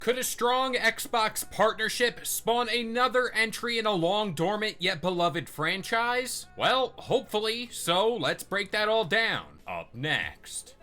Could a strong Xbox partnership spawn another entry in a long dormant yet beloved franchise? Well, hopefully, so let's break that all down. Up next.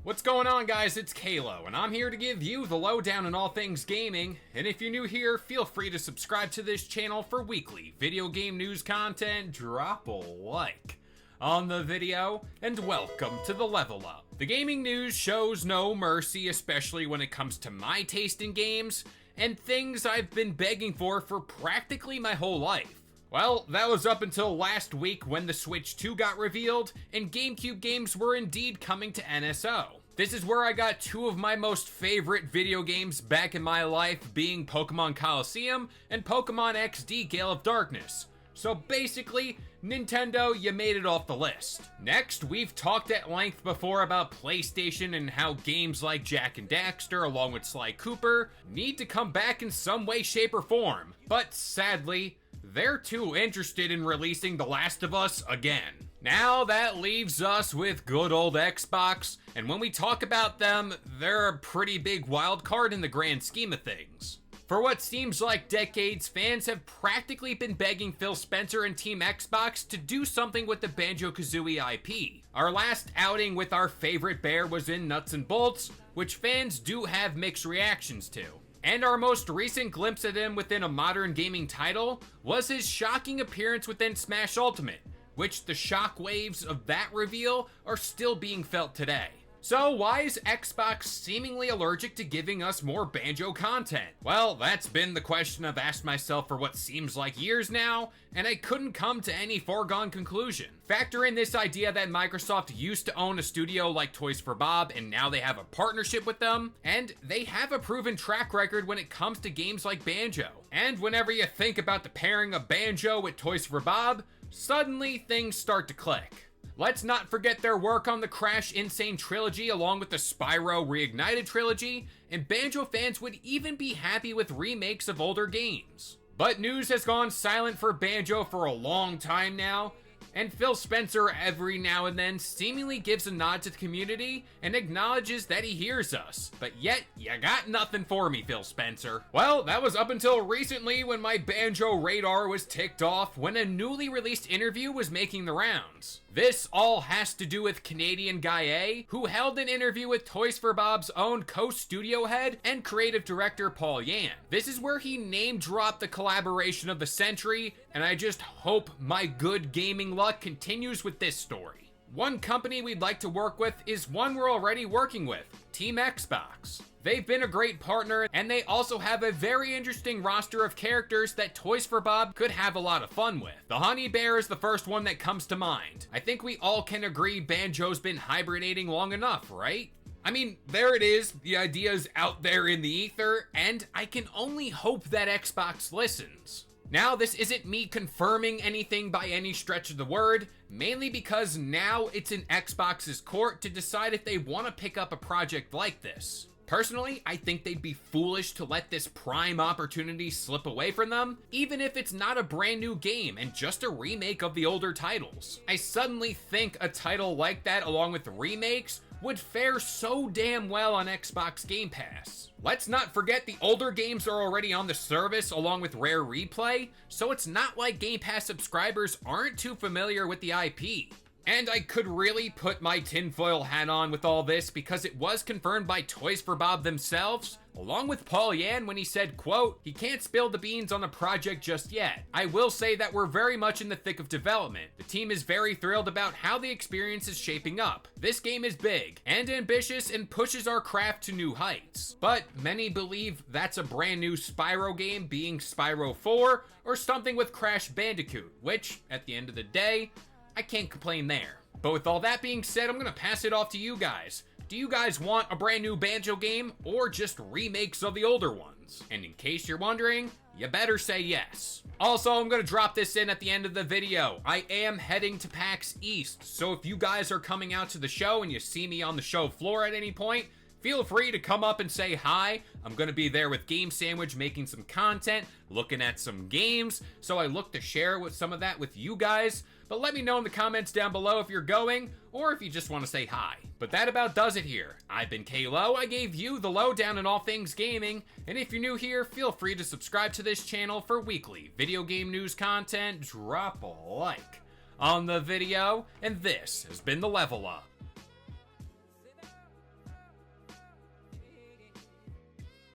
What's going on, guys? It's Kalo, and I'm here to give you the lowdown on all things gaming. And if you're new here, feel free to subscribe to this channel for weekly video game news content. Drop a like on the video, and welcome to the Level Up. The gaming news shows no mercy, especially when it comes to my taste in games, and things I've been begging for practically my whole life. Well, that was up until last week when the Switch 2 got revealed, and GameCube games were indeed coming to NSO. This is where I got two of my most favorite video games back in my life, being Pokemon Colosseum and Pokemon XD Gale of Darkness. So basically, Nintendo, you made it off the list. Next, we've talked at length before about PlayStation and how games like Jak and Daxter, along with Sly Cooper, need to come back in some way, shape, or form. But sadly, they're too interested in releasing The Last of Us again. Now that leaves us with good old Xbox, and when we talk about them, they're a pretty big wild card in the grand scheme of things. For what seems like decades, fans have practically been begging Phil Spencer and Team Xbox to do something with the Banjo Kazooie IP. Our last outing with our favorite bear was in Nuts and Bolts, which fans do have mixed reactions to. And our most recent glimpse at him within a modern gaming title was his shocking appearance within Smash Ultimate, which the shockwaves of that reveal are still being felt today. So why is Xbox seemingly allergic to giving us more Banjo content? Well, that's been the question I've asked myself for what seems like years now, and I couldn't come to any foregone conclusion. Factor in this idea that Microsoft used to own a studio like Toys for Bob, and now they have a partnership with them, and they have a proven track record when it comes to games like Banjo. And whenever you think about the pairing of Banjo with Toys for Bob, suddenly things start to click. Let's not forget their work on the Crash Insane trilogy along with the Spyro Reignited trilogy, and Banjo fans would even be happy with remakes of older games. But news has gone silent for Banjo for a long time now, and Phil Spencer every now and then seemingly gives a nod to the community and acknowledges that he hears us. But yet, you got nothing for me, Phil Spencer. Well, that was up until recently when my Banjo radar was ticked off when a newly released interview was making the rounds. This all has to do with Canadian Guy A, who held an interview with Toys for Bob's own co-studio head and creative director Paul Yan. This is where he name-dropped the collaboration of the century, and I just hope my good gaming luck continues with this story. One company we'd like to work with is one we're already working with, Team Xbox. They've been a great partner, and they also have a very interesting roster of characters that Toys for Bob could have a lot of fun with. The Honey Bear is the first one that comes to mind. I think we all can agree Banjo's been hibernating long enough, right? I mean, there it is, the idea's out there in the ether, and I can only hope that Xbox listens. Now, this isn't me confirming anything by any stretch of the word, mainly because now it's in Xbox's court to decide if they want to pick up a project like this. Personally, I think they'd be foolish to let this prime opportunity slip away from them, even if it's not a brand new game and just a remake of the older titles. I suddenly think a title like that, along with remakes, would fare so damn well on Xbox Game Pass. Let's not forget the older games are already on the service along with Rare Replay, so it's not like Game Pass subscribers aren't too familiar with the IP. And I could really put my tinfoil hat on with all this because it was confirmed by Toys for Bob themselves, along with Paul Yan when he said, quote, he can't spill the beans on the project just yet. I will say that we're very much in the thick of development. The team is very thrilled about how the experience is shaping up. This game is big and ambitious and pushes our craft to new heights. But many believe that's a brand new Spyro game being Spyro 4 or something with Crash Bandicoot, which, at the end of the day, I can't complain there. But with all that being said, I'm gonna pass it off to you guys. Do you guys want a brand new Banjo game or just remakes of the older ones? And in case you're wondering, you better say yes. Also, I'm gonna drop this in at the end of the video. I am heading to PAX East, so if you guys are coming out to the show and you see me on the show floor at any point, feel free to come up and say hi. I'm gonna be there with Game Sandwich making some content, looking at some games, so I look to share with some of that with you guys. but let me know in the comments down below if you're going, or if you just want to say hi. But that about does it here. I've been Kalo, I gave you the lowdown on all things gaming, and if you're new here, feel free to subscribe to this channel for weekly video game news content. Drop a like on the video, and this has been the Level Up.